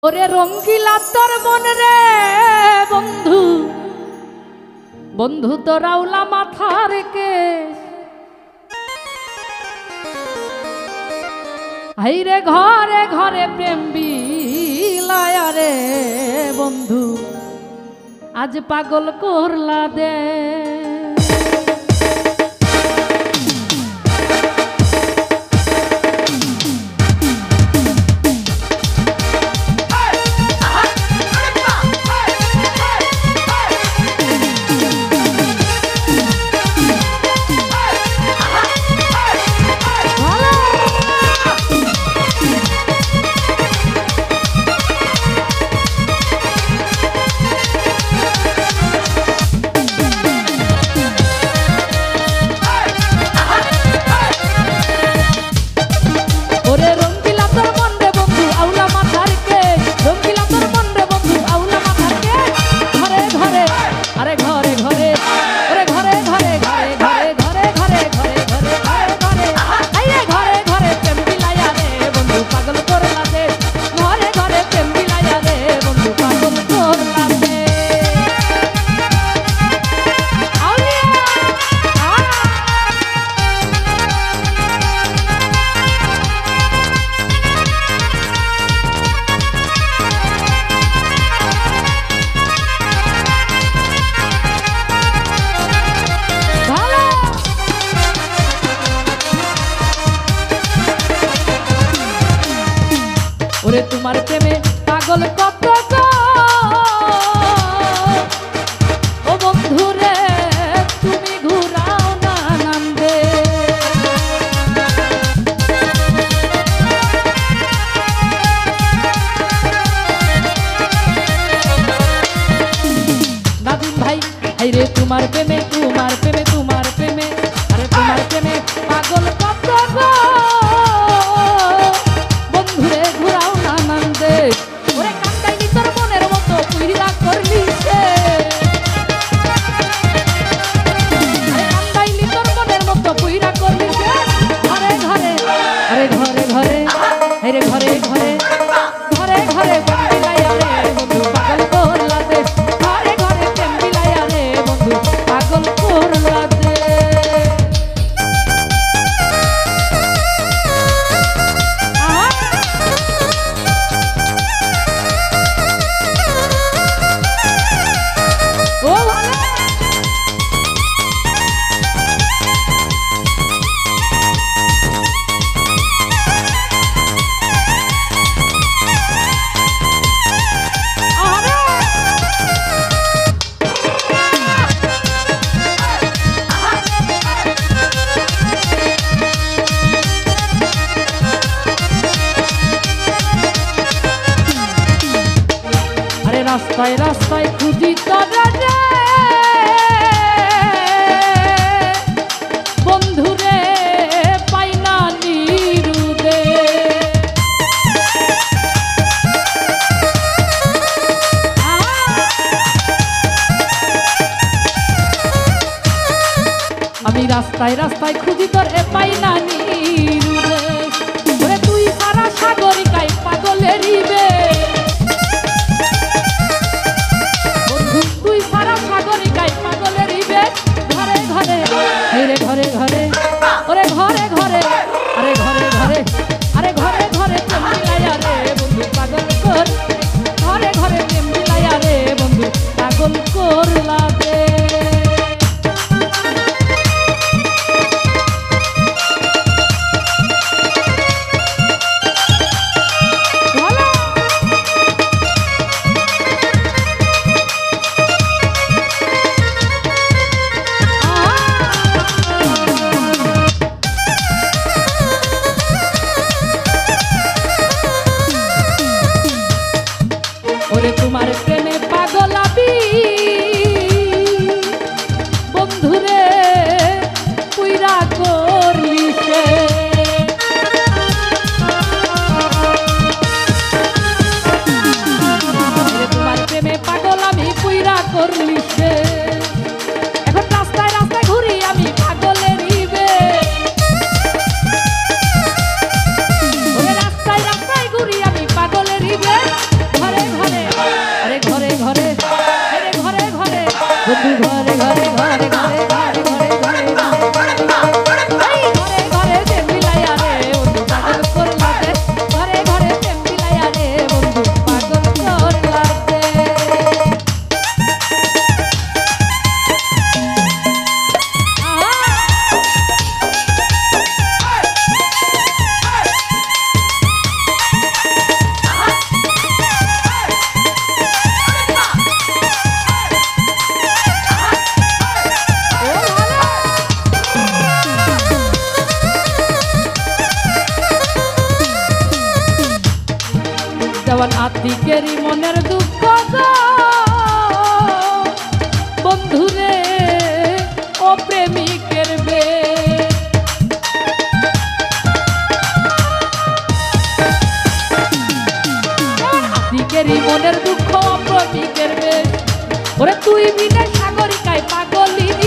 ওরে রঙ্গিলা তোর মন রে বন্ধু, বন্ধু তোর আউলা মাথার কেশ। হাইরে ঘরে ঘরে প্রেম বিলায়া রে বন্ধু, আজ পাগল করলা দে। ওরে তোমার প্রেমে পাগল কত গো, ও বন্ধু রে তুমি ঘুরাও না নামবে। নাদিম ভাই হাইরে তোমার প্রেমে তোমার প্রেমে তোমার প্রেমে, আরে তোমার প্রেমে পাগল কত গো, বন্ধুরে ঘুরাও না নান্দে। ওরে কান্দাইনি তোর মনের মতো পুইরা করলি সে, কান্দাইনি তোর মনের মতো পুইরা করলি সে। ঘরে ঘরে আরে ঘরে ঘরে আরে ঘরে ঘরে ঘরে ঘরে বন্দিলাইয়া রে বন্ধু পাগল করলা দে। ঘরে ঘরে প্রেম বিলাইয়া রে বন্ধু পাগল করলা দে। রাস্তায় রাস্তায় খুঁজি তোরা রে বন্ধুরে পাই না নিরুদে। আমি রাস্তায় রাস্তায় খুঁজি তোর এ পাই না নিরুদে। ওরে তুই সারা সাগরিকায় পাগলেরই বে, ঘরে ঘরে ওরে ঘরে ঘরে আরে ঘরে ঘরে আরে ঘরে ঘরে প্রেম বিলাইয়া রে বন্ধু পাগল কর। ঘরে ঘরে প্রেম বিলাইয়া রে বন্ধু পাগল করলা দে। ওরে তোমার প্রেমে পাগল আমি বন্ধুরে পুইরা করলি সে। তোমার প্রেমে পাগল আমি পুইরা করলি সে। এখন রাস্তায় রাস্তায় ঘুরি আমি পাগলেরই বে, রাস্তায় রাস্তায় ঘুরি আমি পাগলেরই বে। বন্ধু ঘরে ঘরে ঘরে ঘরে ঘরে ঘরে ঘরে এই ঘরে ঘরে প্রেম বিলাইয়া রে বন্ধু পাগল করলা দে ঘরে ঘরে প্রেম বিলাইয়া রে বন্ধু পাগল করলা দে দেওয়ান আতিকেরই মনের দুঃখ গো বন্ধুরে ও প্রেমিকের বে আতিকেরই মনের দুঃখ প্রেমিকের বে ওরে তুই বিনা সাগরিকায় পাগলিনী